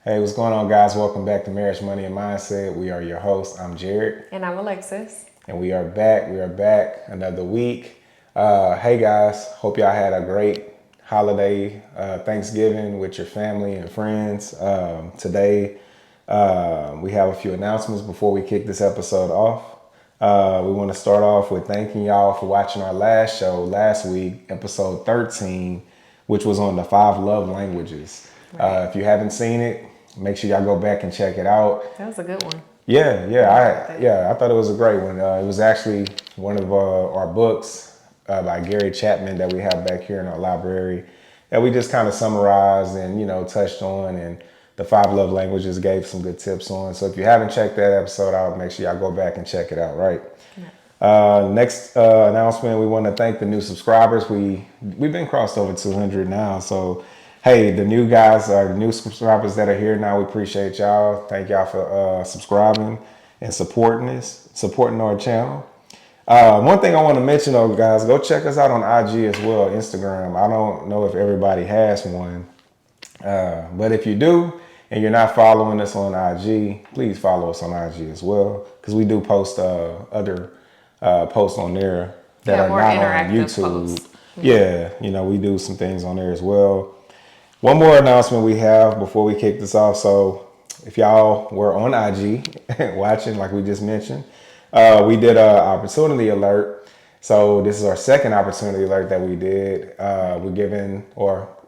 Hey, what's going on, guys? Welcome back to Marriage, Money, and Mindset. We are your hosts. I'm Jared. And I'm Alexis. And we are back. We are back another week. Hey, guys. Hope y'all had a great holiday Thanksgiving with your family and friends. Today, we have a few announcements before we kick this episode off. We want to start off with thanking y'all for watching our last show last week, episode 13, which was on the 5 love languages. If you haven't seen it, make sure y'all go back and check it out. That was a good one. I thought it was a great one. It was actually one of our books by Gary Chapman that we have back here in our library that we just kind of summarized and touched on, and the 5 love languages gave some good tips on. So if you haven't checked that episode out, make sure y'all go back and check it out. Right. Next announcement, we want to thank the new subscribers. We've been crossed over 200 now, so. Hey, the new guys, the new subscribers that are here now, we appreciate y'all. Thank y'all for subscribing and supporting our channel. One thing I want to mention, though, guys, go check us out on IG as well, Instagram. I don't know if everybody has one, but if you do and you're not following us on IG, please follow us on IG as well, because we do post other posts on there that are not on YouTube. Posts. Yeah, we do some things on there as well. One more announcement we have before we kick this off. So if y'all were on IG watching, like we just mentioned, we did an opportunity alert. So this is our second opportunity alert that we did. We're given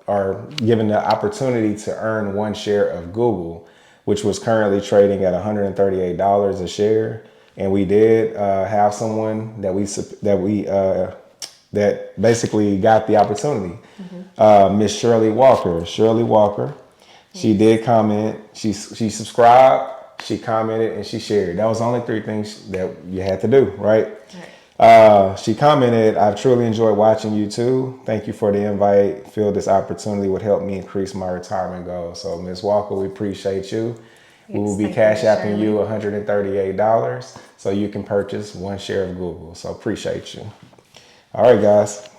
the opportunity to earn 1 share of Google, which was currently trading at $138 a share. And we did have someone that basically got the opportunity. Miss Shirley Walker. She did comment. She subscribed, she commented, and she shared. That was the only 3 things that you had to do, right? She commented, "I've truly enjoyed watching you too. Thank you for the invite. Feel this opportunity would help me increase my retirement goals." So Miss Walker, we appreciate you. We will be cash apping you $138 so you can purchase 1 share of Google. So appreciate you. All right, guys.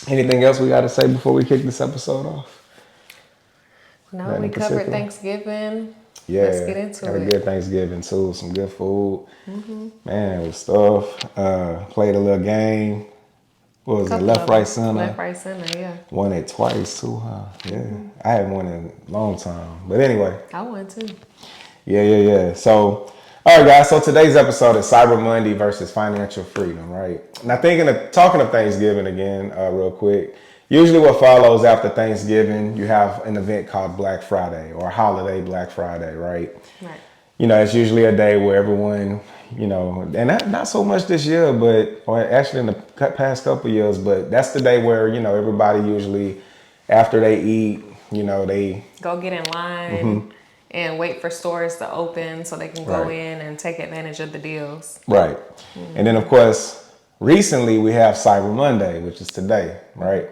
Anything else we got to say before we kick this episode off? No, we covered Thanksgiving. Yeah, let's get into it. Had a good Thanksgiving too. Some good food. Man, it was stuff. Played a little game. What was it? Left, right, center. Left, right, center. Yeah. Won it twice too, huh? Yeah, I haven't won in a long time. But anyway. I won too. Yeah. So. All right, guys, so today's episode is Cyber Monday versus financial freedom, right? Now, talking of Thanksgiving again, real quick, usually what follows after Thanksgiving, you have an event called Black Friday or holiday Black Friday, right? Right. It's usually a day where everyone, and not so much this year, or actually in the past couple of years, but that's the day where, everybody usually, after they eat, they go get in line. And wait for stores to open so they can go in and take advantage of the deals. Right. And then, of course, recently we have Cyber Monday, which is today, right?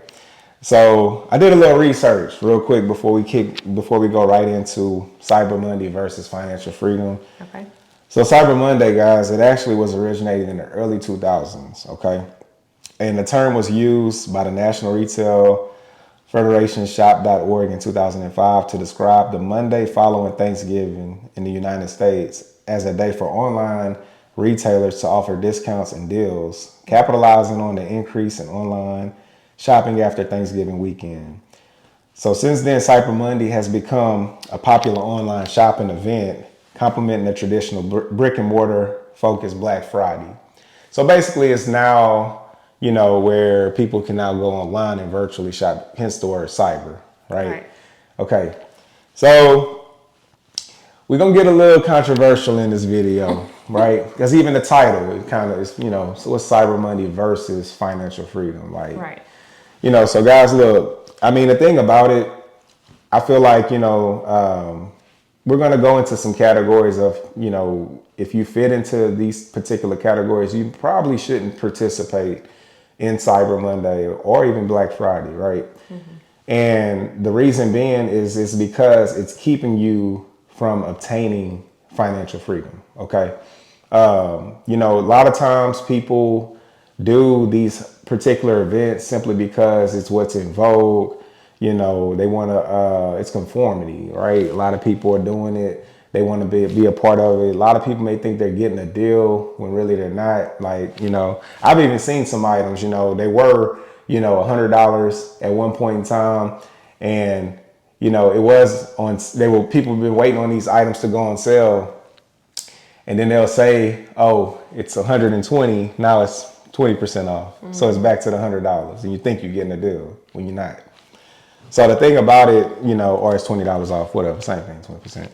So I did a little research real quick before we go right into Cyber Monday versus financial freedom. Okay. So Cyber Monday, guys, it actually was originated in the early 2000s, okay? And the term was used by the National Retail Federation Shop.org in 2005 to describe the Monday following Thanksgiving in the United States as a day for online retailers to offer discounts and deals, capitalizing on the increase in online shopping after Thanksgiving weekend. So since then, Cyber Monday has become a popular online shopping event, complementing the traditional brick and mortar focused Black Friday. So basically it's now where people can now go online and virtually shop, hence the word cyber, right? Okay. So we're going to get a little controversial in this video, right? Because even the title, it kind of is, so what's Cyber Monday versus financial freedom? Right. So guys, look, I mean, the thing about it, I feel like, we're going to go into some categories of, if you fit into these particular categories, you probably shouldn't participate in Cyber Monday or even Black Friday, right? And the reason being is because it's keeping you from obtaining financial freedom, okay? A lot of times people do these particular events simply because it's what's in vogue. You know, they want to, it's conformity, right? A lot of people are doing it. They want to be a part of it. A lot of people may think they're getting a deal when really they're not. Like, you know, I've even seen some items, you know, they were, you know, $100 at one point in time. And, you know, it was on, people have been waiting on these items to go on sale. And then they'll say, oh, it's 120. Now it's 20% off. Mm-hmm. So it's back to the $100. And you think you're getting a deal when you're not. So the thing about it, you know, or it's $20 off, whatever, same thing, 20%.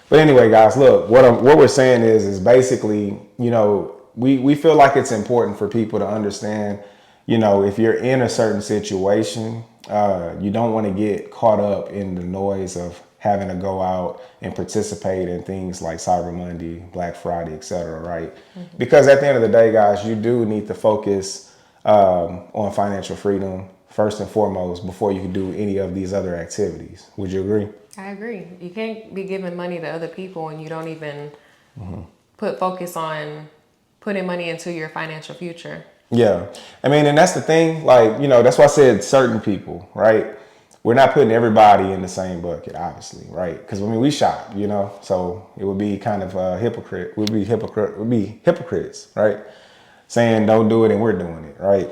But anyway, guys, look, what we're saying is basically, you know, we feel like it's important for people to understand, you know, if you're in a certain situation, you don't want to get caught up in the noise of having to go out and participate in things like Cyber Monday, Black Friday, et cetera, right? Mm-hmm. Because at the end of the day, guys, you do need to focus on financial freedom first and foremost before you can do any of these other activities. Would you agree? I agree. You can't be giving money to other people and you don't even put focus on putting money into your financial future. Yeah. I mean, and that's the thing, like, you know, that's why I said certain people, right? We're not putting everybody in the same bucket, obviously, right? Because, I mean, we shop, you know, so it would be kind of we'd be hypocrites, right? Saying don't do it and we're doing it, right?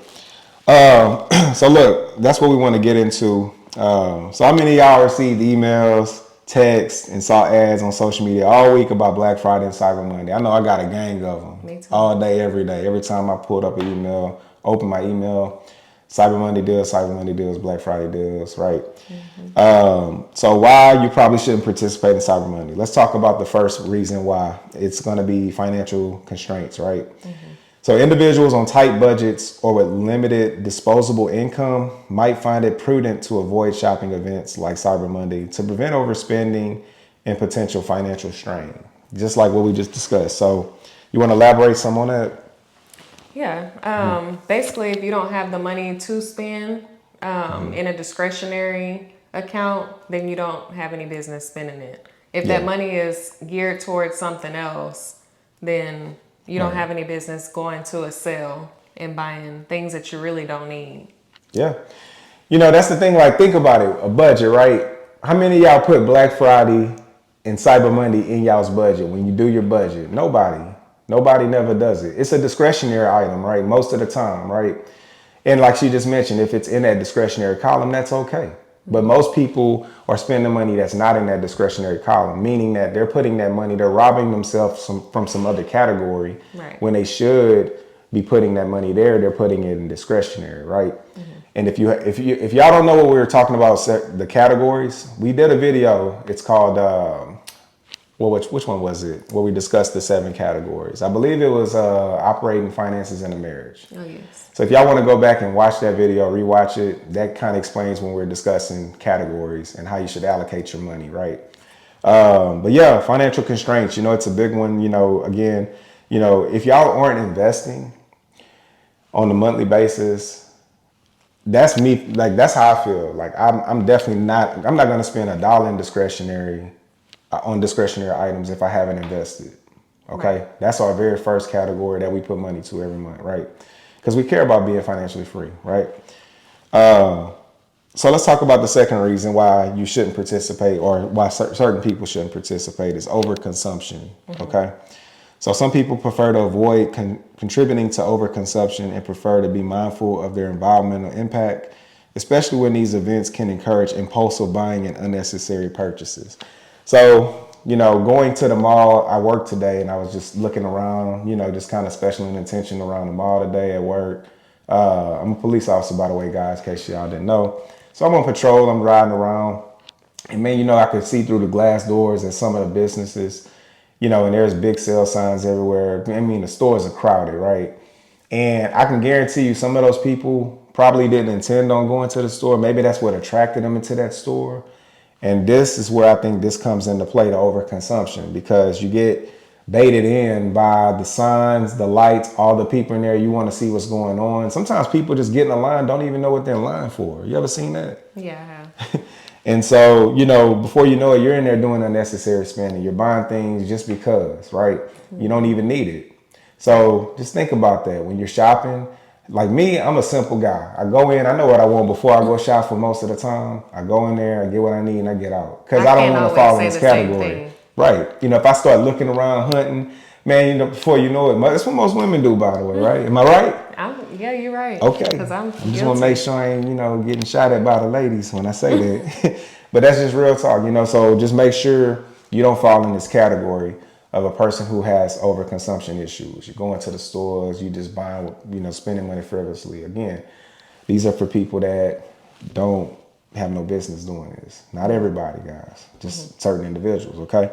So look, that's what we want to get into. So how many of y'all received emails, texts, and saw ads on social media all week about Black Friday and Cyber Monday? I know I got a gang of them. Me too. All day, every day. Every time I pulled up an email, open my email, Cyber Monday deals, Black Friday deals, right? Mm-hmm. So why you probably shouldn't participate in Cyber Monday. Let's talk about the first reason why. It's going to be financial constraints, right? Mm-hmm. So individuals on tight budgets or with limited disposable income might find it prudent to avoid shopping events like Cyber Monday to prevent overspending and potential financial strain, just like what we just discussed. So you want to elaborate some on that? Yeah. Basically, if you don't have the money to spend in a discretionary account, then you don't have any business spending it. If that money is geared towards something else, then you don't have any business going to a sale and buying things that you really don't need. Yeah. You know, that's the thing. Like, think about it. A budget, right? How many of y'all put Black Friday and Cyber Monday in y'all's budget when you do your budget? Nobody. Nobody never does it. It's a discretionary item, right? Most of the time, right? And like she just mentioned, if it's in that discretionary column, that's okay. But most people are spending money that's not in that discretionary column, meaning that they're putting that money, they're robbing themselves from some other category. Right. When they should be putting that money there, they're putting it in discretionary, right? Mm-hmm. And if y'all don't know what we were talking about, the categories, we did a video. It's called, which one was it? Where we discussed the 7 categories. I believe it was operating finances in a marriage. Oh, yes. So if y'all want to go back and watch that video, rewatch it, that kind of explains when we're discussing categories and how you should allocate your money, right? But yeah, financial constraints, you know, it's a big one. You know, again, you know, if y'all aren't investing on a monthly basis, that's me. Like, that's how I feel. Like, I'm definitely not going to spend $1 in on discretionary items if I haven't invested. Okay. Right. That's our very first category that we put money to every month, right? Because we care about being financially free, right? So let's talk about the second reason why you shouldn't participate, or why certain people shouldn't participate, is overconsumption, okay? So some people prefer to avoid contributing to overconsumption and prefer to be mindful of their environmental impact, especially when these events can encourage impulsive buying and unnecessary purchases. So, you know, going to the mall, I worked today and I was just looking around, you know, just kind of special attention around the mall today at work. I'm a police officer, by the way, guys, in case y'all didn't know. So I'm on patrol, I'm riding around, and man, you know, I could see through the glass doors at some of the businesses, you know, and there's big sale signs everywhere. I mean, the stores are crowded, right? And I can guarantee you some of those people probably didn't intend on going to the store. Maybe that's what attracted them into that store. And this is where I think this comes into play, the overconsumption, because you get baited in by the signs, the lights, all the people in there. You want to see what's going on. Sometimes people just get in a line, don't even know what they're in line for. You ever seen that? Yeah, I have. And so, you know, before you know it, you're in there doing unnecessary spending. You're buying things just because, right? You don't even need it. So just think about that when you're shopping. Like me, I'm a simple guy. I go in, I know what I want before I go shop for most of the time. I go in there, I get what I need, and I get out. Because I don't can't want to always fall in say this the same category. thing. Right. You know, if I start looking around hunting, man, you know, before you know it, that's what most women do, by the way, right? Am I right? Yeah, you're right. Okay. Because I'm I just guilty. want to make sure I ain't, you know, getting shot at by the ladies when I say that. But that's just real talk, you know. So just make sure you don't fall in this category of a person who has overconsumption issues. You go into the stores, you just buying, you know, spending money frivolously. Again, these are for people that don't have no business doing this. Not everybody, guys. Just certain individuals, okay?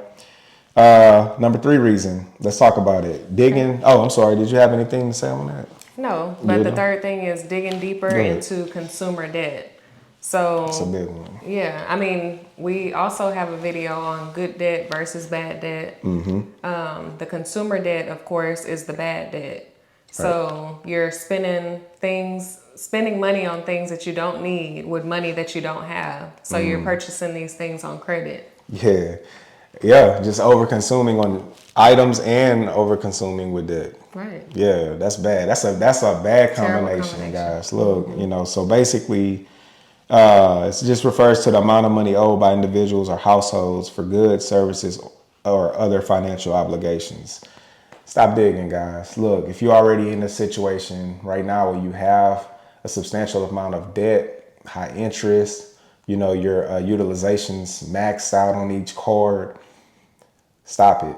Number 3 reason. Let's talk about it. Digging. Oh, I'm sorry. Did you have anything to say on that? No, but the third thing is digging deeper into consumer debt. So That's a big one. yeah, I mean, we also have a video on good debt versus bad debt. The consumer debt, of course, is the bad debt. So you're spending money on things that you don't need with money that you don't have. So you're purchasing these things on credit. Yeah. Yeah, just over consuming on items and over consuming with debt. Right. Yeah, that's bad. That's a bad Terrible combination, guys. Look, you know, so basically it just refers to the amount of money owed by individuals or households for goods, services, or other financial obligations. Stop digging, guys. Look, if you're already in a situation right now where you have a substantial amount of debt, high interest, you know, your utilizations maxed out on each card, stop it.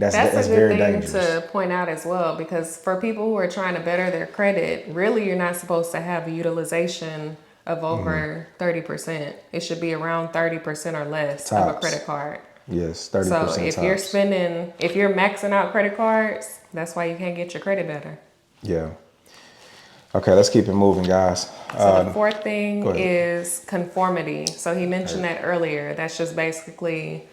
That's a good very thing dangerous. to point out as well, because for people who are trying to better their credit, really you're not supposed to have a utilization of over 30%. It should be around 30% or less of a credit card. Yes, 30%. So if you're maxing out credit cards, that's why you can't get your credit better. Yeah. Okay, let's keep it moving, guys. So the fourth thing is conformity. So he mentioned that earlier. That's just basically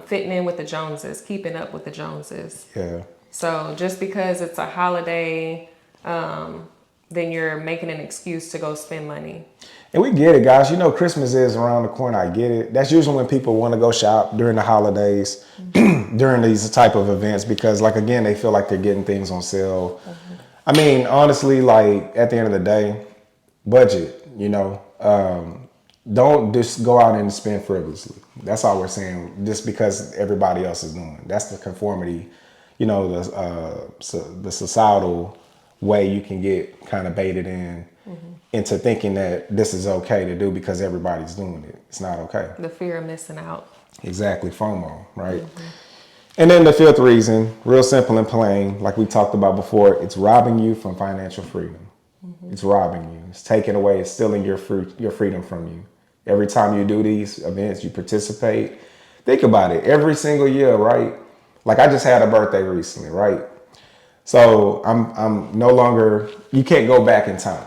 fitting in with the Joneses, keeping up with the Joneses. Yeah. So just because it's a holiday, then you're making an excuse to go spend money. And we get it, guys. You know, Christmas is around the corner. I get it. That's usually when people want to go shop during the holidays, during these type of events, because, like, again, they feel like they're getting things on sale. I mean, honestly, like, at the end of the day, budget, you know. Don't just go out and spend frivolously. That's all we're saying, just because everybody else is doing. That's the conformity, you know, the societal way you can get kind of baited in into thinking that this is okay to do because everybody's doing it. It's not okay. The fear of missing out. Exactly, FOMO, right? And then the 5th reason, real simple and plain, like we talked about before, it's robbing you from financial freedom. It's robbing you. It's taking away, it's stealing your freedom from you. Every time you do these events, you participate. Think about it. Every single year, right? Like, I just had a birthday recently, right? So I'm no longer, you can't go back in time.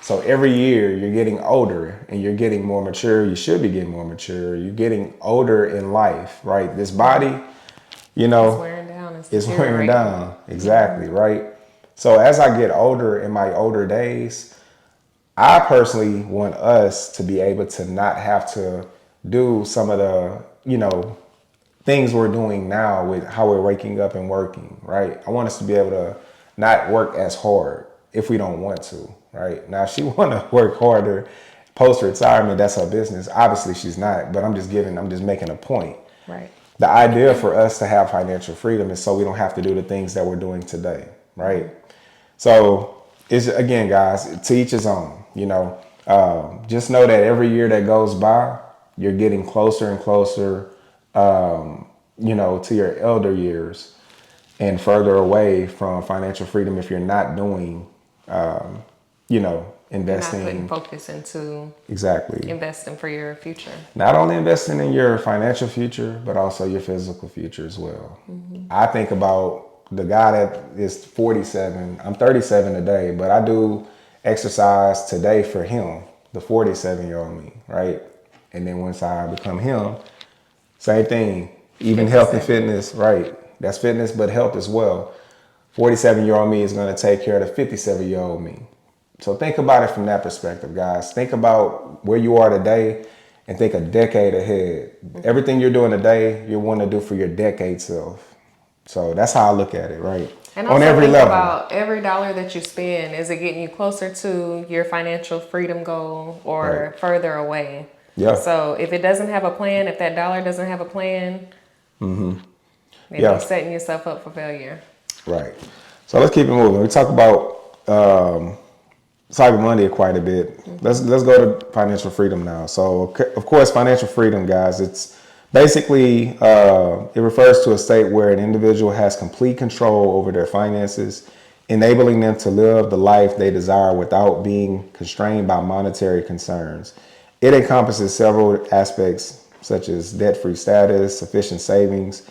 So every year you're getting older and you're getting more mature. You should be getting more mature. You're getting older in life, right? This body, you know, it's wearing down. It's wearing down. Exactly, right? So as I get older in my older days, I personally want us to be able to not have to do some of the, you know, things we're doing now with how we're waking up and working, right? I want us to be able to not work as hard if we don't want to, right? Now, if she want to work harder post-retirement, that's her business. Obviously, she's not, but I'm just making a point. Right. The idea for us to have financial freedom is so we don't have to do the things that we're doing today, right? So it's, again, guys, to each his own, you know. Just know that every year that goes by, you're getting closer and closer, you know, to your elder years and further away from financial freedom if you're not doing, you know, investing. Not putting focus into exactly investing for your future. Not only investing in your financial future, but also your physical future as well. I think about the guy that is 47. I'm 37 today, but I do exercise today for him, the 47-year-old me, right? And then once I become him, same thing. Even health and fitness, right? That's fitness, but health as well. 47-year-old me is going to take care of the 57-year-old me. So think about it from that perspective, guys. Think about where you are today and think a decade ahead. Everything you're doing today, you want to do for your decade self. So that's how I look at it, right? And on also every think level. about every dollar that you spend, is it getting you closer to your financial freedom goal or Right. further away? Yeah. So if it doesn't have a plan, if that dollar doesn't have a plan, then you're Yeah. setting yourself up for failure. Right. So let's keep it moving. We talk about Cyber Monday quite a bit. Let's go to financial freedom now. So of course, financial freedom, guys, it's basically it refers to a state where an individual has complete control over their finances, enabling them to live the life they desire without being constrained by monetary concerns. It encompasses several aspects such as debt-free status, sufficient savings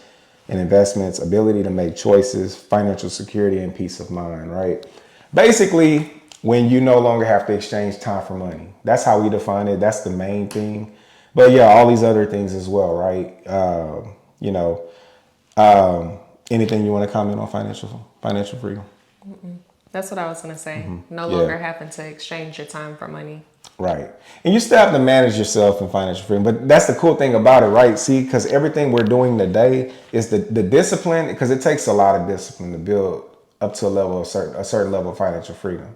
and investments, ability to make choices, financial security, and peace of mind, right? Basically, when you no longer have to exchange time for money. That's how we define it. That's the main thing. But yeah, all these other things as well, right? You know, anything you want to comment on financial freedom? That's what I was gonna say. No Yeah. longer having to exchange your time for money. Right. And you still have to manage yourself in financial freedom. But that's the cool thing about it, right? See, because everything we're doing today is the discipline, because it takes a lot of discipline to build up to a certain level of financial freedom.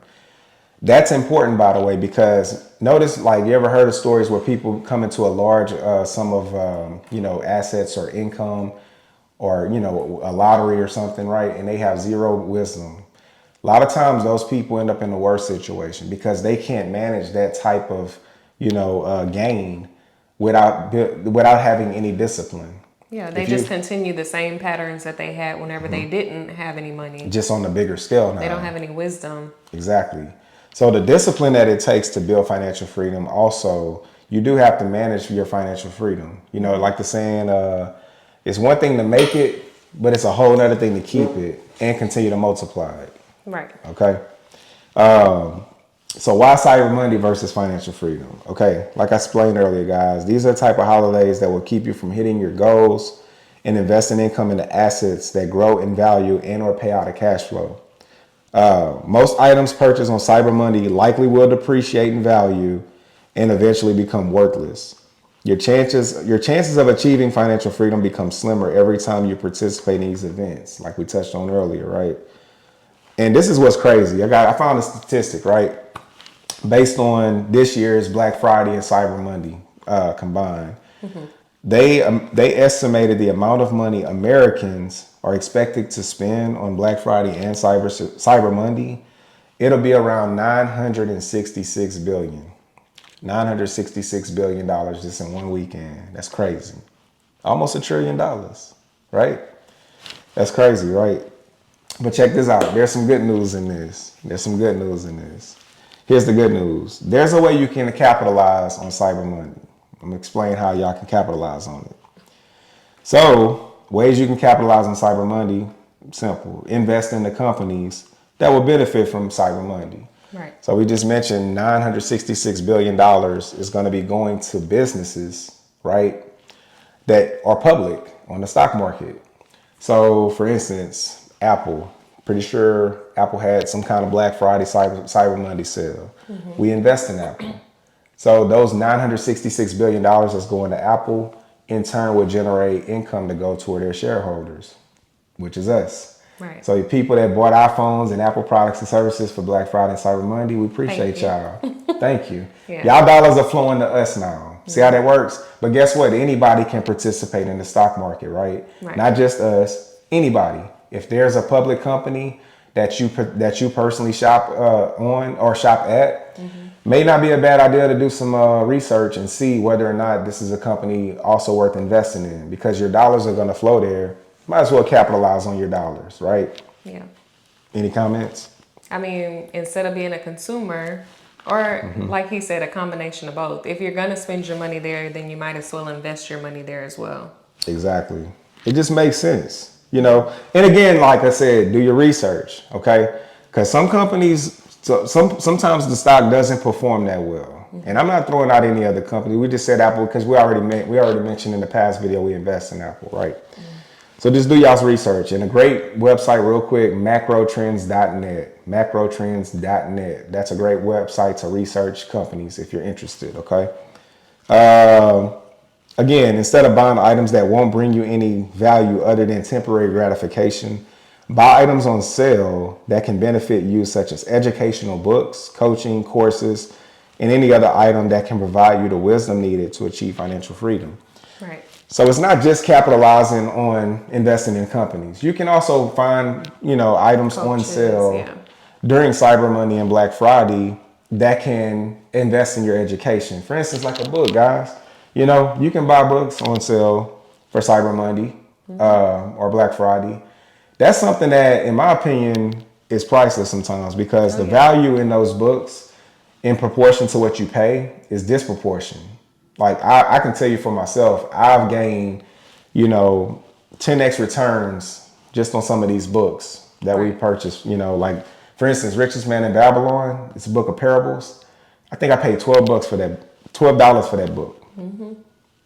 That's important, by the way, because notice, like, you ever heard of stories where people come into a large sum of, assets or income or, a lottery or something, right? And they have zero wisdom. A lot of times those people end up in the worst situation because they can't manage that type of, gain without having any discipline. Yeah, they If just you continue the same patterns that they had whenever they didn't have any money. just on a bigger scale now. They don't have any wisdom. Exactly. So the discipline that it takes to build financial freedom, also, you do have to manage your financial freedom. Like the saying, it's one thing to make it, but it's a whole other thing to keep it and continue to multiply it. Right. Okay. So why Cyber Monday versus financial freedom? Okay. Like I explained earlier, guys, these are the type of holidays that will keep you from hitting your goals and investing income into assets that grow in value and or pay out a cash flow. Most items purchased on Cyber Monday likely will depreciate in value and eventually become worthless. Your chances of achieving financial freedom become slimmer every time you participate in these events, like we touched on earlier, right? And this is what's crazy. I found a statistic, right? Based on this year's Black Friday and Cyber Monday combined. They estimated the amount of money Americans are expected to spend on Black Friday and Cyber Monday. It'll be around $966 billion. $966 billion just in one weekend. That's crazy. Almost $1 trillion, right? That's crazy, right? But check this out. There's some good news in this. Here's the good news. There's a way you can capitalize on Cyber Monday. I'm going to explain how y'all can capitalize on it. So, ways you can capitalize on Cyber Monday, simple. Invest in the companies that will benefit from Cyber Monday. Right. So we just mentioned $966 billion is going to be going to businesses, right, that are public on the stock market. So, for instance, Apple. Pretty sure Apple had some kind of Black Friday, Cyber Monday sale. We invest in Apple. So those $966 billion that's going to Apple, in turn, would generate income to go toward their shareholders, which is us. Right. So people that bought iPhones and Apple products and services for Black Friday and Cyber Monday, we appreciate y'all. Thank you. Yeah. Y'all dollars are flowing to us now. See how that works? But guess what? Anybody can participate in the stock market, right? Not just us, anybody. If there's a public company that you personally shop on or shop at, may not be a bad idea to do some research and see whether or not this is a company also worth investing in, because your dollars are going to flow there. Might as well capitalize on your dollars, right? Yeah. Any comments? I mean, instead of being a consumer, or like he said, a combination of both. If you're going to spend your money there, then you might as well invest your money there as well. Exactly. It just makes sense, And again, like I said, do your research, okay? Because some companies, sometimes the stock doesn't perform that well. And I'm not throwing out any other company. We just said Apple because we already mentioned in the past video we invest in Apple, right? So just do y'all's research. And a great website real quick, macrotrends.net. Macrotrends.net. That's a great website to research companies if you're interested, okay? Again, instead of buying items that won't bring you any value other than temporary gratification, Buy items on sale that can benefit you, such as educational books, coaching, courses, and any other item that can provide you the wisdom needed to achieve financial freedom. Right. So it's not just capitalizing on investing in companies. You can also find, items on Coaches, sale yeah. during Cyber Monday and Black Friday that can invest in your education. For instance, like a book, guys. You can buy books on sale for Cyber Monday or Black Friday. That's something that, in my opinion, is priceless sometimes because the value in those books in proportion to what you pay is disproportionate. Like I can tell you for myself, I've gained, 10x returns just on some of these books that we purchased. Like for instance, Richest Man in Babylon. It's a book of parables. I think I paid $12 for that, $12 for that book.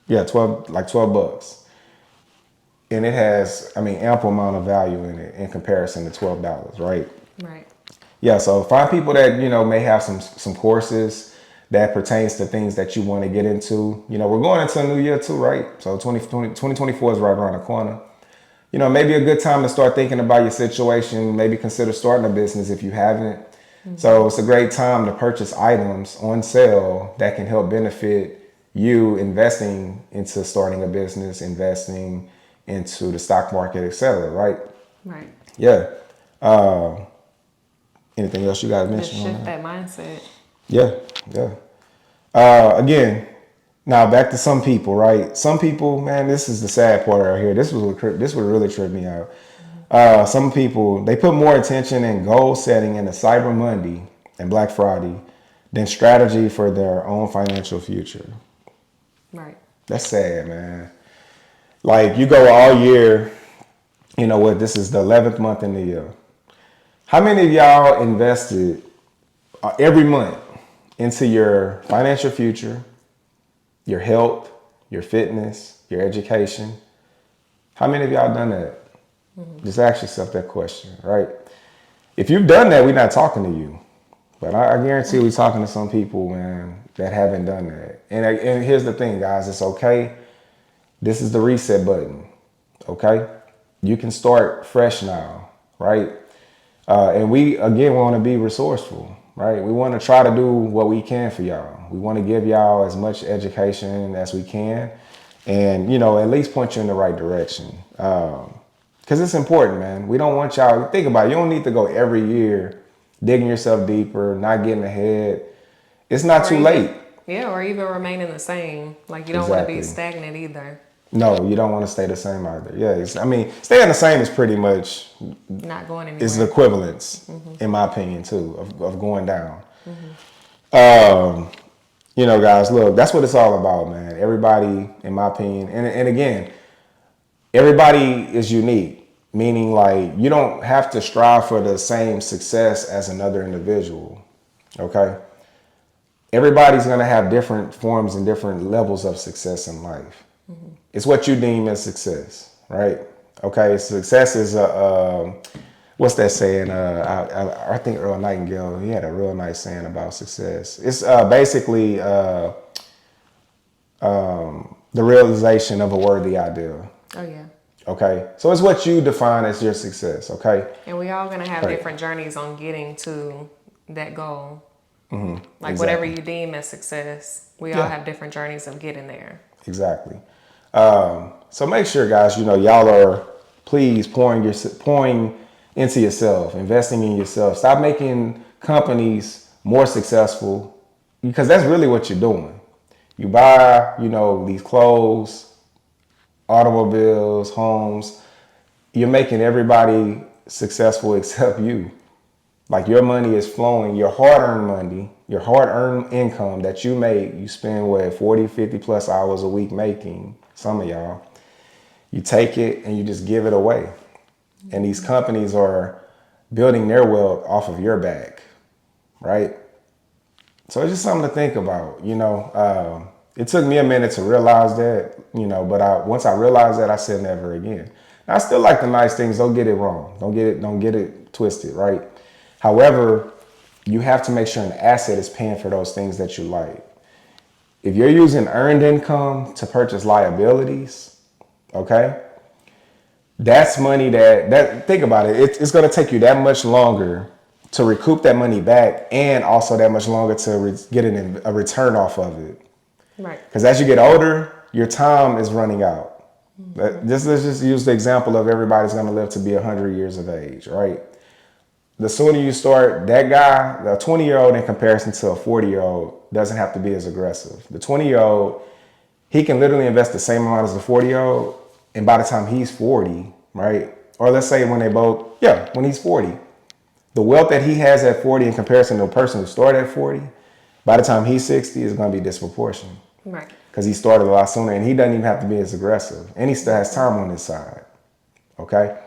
Yeah, 12 bucks. And it has, ample amount of value in it in comparison to $12, right? Right. Yeah, so find people that, may have some courses that pertains to things that you want to get into. We're going into a new year too, right? So 2024 is right around the corner. Maybe a good time to start thinking about your situation, maybe consider starting a business if you haven't. So it's a great time to purchase items on sale that can help benefit you investing into starting a business, investing into the stock market, etc. Right? Right. Yeah. Anything else you guys mention? Just shift that mindset. Yeah. Again, now back to some people, right? Some people, man, this is the sad part right here. This would really trip me out. Some people, they put more attention in goal setting in the Cyber Monday and Black Friday than strategy for their own financial future. Right. That's sad, man. Like you go all year, this is the 11th month in the year. How many of y'all invested every month into your financial future, your health, your fitness, your education? How many of y'all done that? Just ask yourself that question, right? If you've done that, we're not talking to you. But I guarantee we're talking to some people, man, that haven't done that. And here's the thing, guys. It's okay. This is the reset button, okay? You can start fresh now, right? And we want to be resourceful, right? We want to try to do what we can for y'all. We want to give y'all as much education as we can and, at least point you in the right direction. Because it's important, man. We don't want y'all, think about it, you don't need to go every year digging yourself deeper, not getting ahead. It's not too late. Yeah, or even remaining the same. Like you don't want to be stagnant either. No, you don't want to stay the same either. Yeah, staying the same is pretty much not going anywhere. Is the equivalence, in my opinion, too, of going down. Guys, look, that's what it's all about, man. Everybody, in my opinion, and again, everybody is unique, meaning like you don't have to strive for the same success as another individual, okay? Everybody's going to have different forms and different levels of success in life. It's what you deem as success, right? Okay, success is what's that saying? I think Earl Nightingale, he had a real nice saying about success. It's basically the realization of a worthy ideal. Oh yeah. Okay, so it's what you define as your success. Okay. And we all gonna have different journeys on getting to that goal. Like whatever you deem as success, we all have different journeys of getting there. Exactly. So make sure, guys, y'all are please pouring into yourself, investing in yourself. Stop making companies more successful because that's really what you're doing. You buy, these clothes, automobiles, homes. You're making everybody successful except you. Like your money is flowing, your hard-earned money, your hard-earned income that you make, you spend 40, 50 plus hours a week making, some of y'all. You take it and you just give it away. And these companies are building their wealth off of your back, right? So it's just something to think about, It took me a minute to realize that, but once I realized that, I said never again. And I still like the nice things. Don't get it wrong. Don't get it twisted, right? However, you have to make sure an asset is paying for those things that you like. If you're using earned income to purchase liabilities, okay, That's money that think about it. It's going to take you that much longer to recoup that money back, and also that much longer to get a return off of it. Right. Because as you get older, your time is running out. Let's just use the example of everybody's going to live to be 100 years of age, right? The sooner you start, that guy, the 20-year-old in comparison to a 40-year-old doesn't have to be as aggressive. The 20-year-old, he can literally invest the same amount as the 40-year-old, and by the time he's 40, right? Or let's say when he's 40, the wealth that he has at 40 in comparison to a person who started at 40, by the time he's 60 is going to be disproportionate. Right. Because he started a lot sooner, and he doesn't even have to be as aggressive. And he still has time on his side. Okay?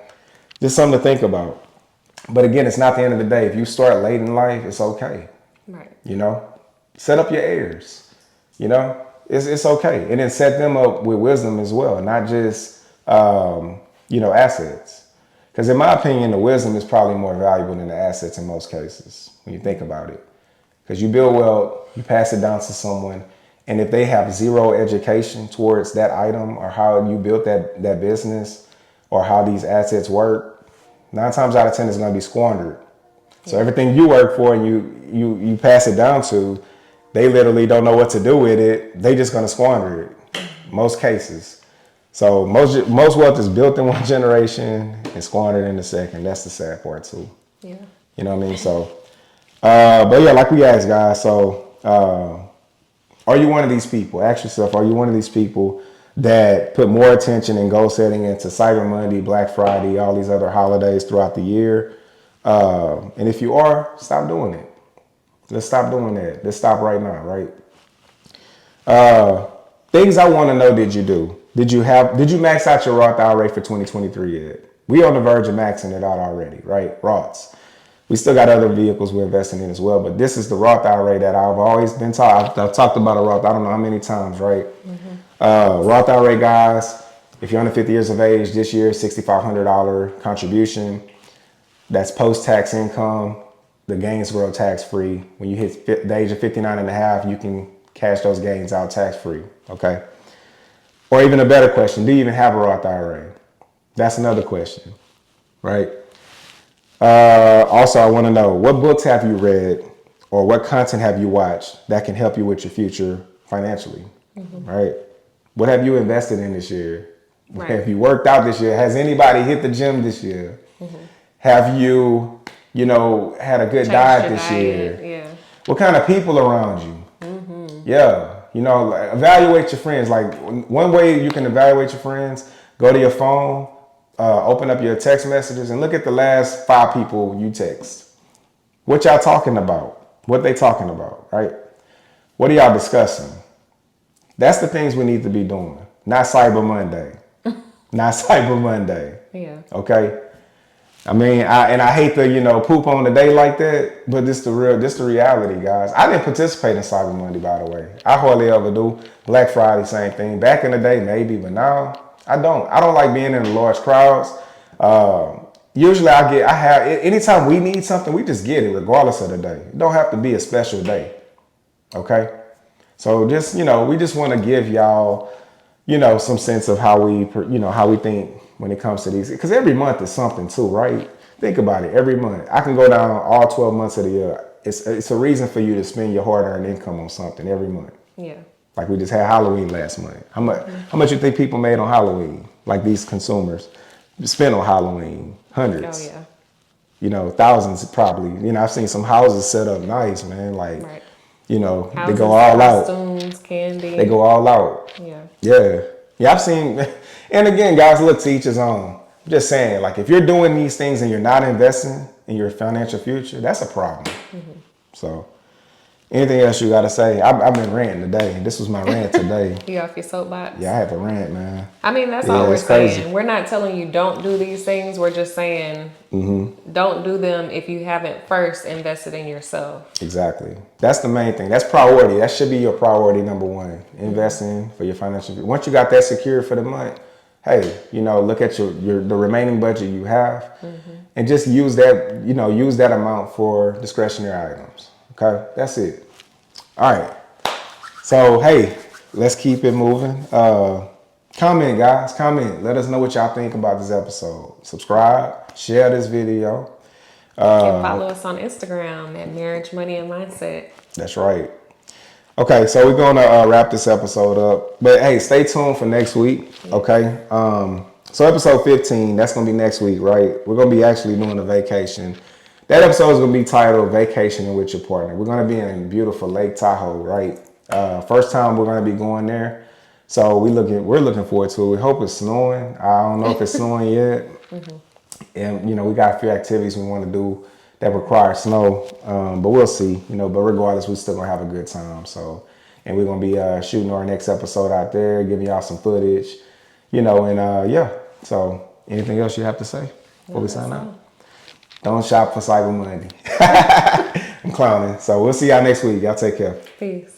Just something to think about. But again, it's not the end of the day. If you start late in life, it's okay. Right. You know? Set up your heirs. You know? It's okay. And then set them up with wisdom as well, not just, assets. Because in my opinion, the wisdom is probably more valuable than the assets in most cases when you think about it. Because you build wealth, you pass it down to someone, and if they have zero education towards that item or how you built that business or how these assets work, 9 times out of 10 is going to be squandered. So everything you work for and you pass it down to, they literally don't know what to do with it. They just going to squander it. Most cases. So most wealth is built in one generation and squandered in the second. That's the sad part too. Yeah. You know what I mean? So, but yeah, like we asked guys, so are you one of these people? Ask yourself, are you one of these people that put more attention and goal setting into Cyber Monday, Black Friday, all these other holidays throughout the year? And if you are, stop doing it. Let's stop doing that. Let's stop right now, right? Things I want to know, did you do? Did you max out your Roth IRA for 2023 yet? We on the verge of maxing it out already, right? Roths. We still got other vehicles we're investing in as well, but this is the Roth IRA that I've always been taught. I've talked about a Roth, I don't know how many times, right? Roth IRA, guys, if you're under 50 years of age, this year, $6,500 contribution. That's post-tax income. The gains grow tax-free. When you hit the age of 59 and a half, you can cash those gains out tax-free, okay? Or even a better question, do you even have a Roth IRA? That's another question, right? Also, I want to know, what books have you read or what content have you watched that can help you with your future financially, right? What have you invested in this year? Right. Have you worked out this year? Has anybody hit the gym this year? Have you, had a good diet this year? Yeah. What kind of people around you? Yeah. Evaluate your friends. Like one way you can evaluate your friends, go to your phone, open up your text messages and look at the last 5 people you text. What y'all talking about? What they talking about, right? What are y'all discussing? That's the things we need to be doing. Not Cyber Monday. Not Cyber Monday. Yeah. Okay? I mean, I hate to, poop on the day like that, but this the reality, guys. I didn't participate in Cyber Monday, by the way. I hardly ever do. Black Friday, same thing. Back in the day, maybe, but now I don't. I don't like being in large crowds. Usually anytime we need something, we just get it regardless of the day. It don't have to be a special day. Okay? So just, we just want to give y'all, some sense of how we think when it comes to these, because every month is something too, right? Think about it. Every month, I can go down all 12 months of the year. It's a reason for you to spend your hard-earned income on something every month. Yeah. Like we just had Halloween last month. How much you think people made on Halloween? Like these consumers spent on Halloween? Hundreds. Oh yeah. Thousands probably. I've seen some houses set up nice, man. Like, right. They Houses, go all costumes, out. Candy. They go all out. Yeah. Yeah. Yeah, I've seen, and again, guys, look, to each his own. I'm just saying, like, if you're doing these things and you're not investing in your financial future, that's a problem. So, anything else you got to say? I've been ranting today. This was my rant today. You off your soapbox? Yeah, I have a rant, man. I mean, that's all we're crazy. saying. We're not telling you don't do these things. We're just saying don't do them if you haven't first invested in yourself. Exactly. That's the main thing. That's priority. That should be your priority number one. Investing for your financial future. Once you got that secured for the month, hey, look at the remaining budget you have and just use that, use that amount for discretionary items. Okay, that's it. All right. So, hey, let's keep it moving. Comment, guys. Comment. Let us know what y'all think about this episode. Subscribe. Share this video. And follow us on Instagram at Marriage, Money, and Mindset. That's right. Okay, so we're going to wrap this episode up. But, hey, stay tuned for next week, okay? So episode 15, that's going to be next week, right? We're going to be actually doing a vacation. That episode is going to be titled Vacationing with Your Partner. We're going to be in beautiful Lake Tahoe, right? First time we're going to be going there. So we're looking forward to it. We hope it's snowing. I don't know if it's snowing yet. And, we got a few activities we want to do that require snow. But we'll see, but regardless, we're still going to have a good time. So, and we're going to be shooting our next episode out there, giving y'all some footage, and yeah. So anything else you have to say before we sign out? Don't shop for Cyber Monday. I'm clowning. So we'll see y'all next week. Y'all take care. Peace.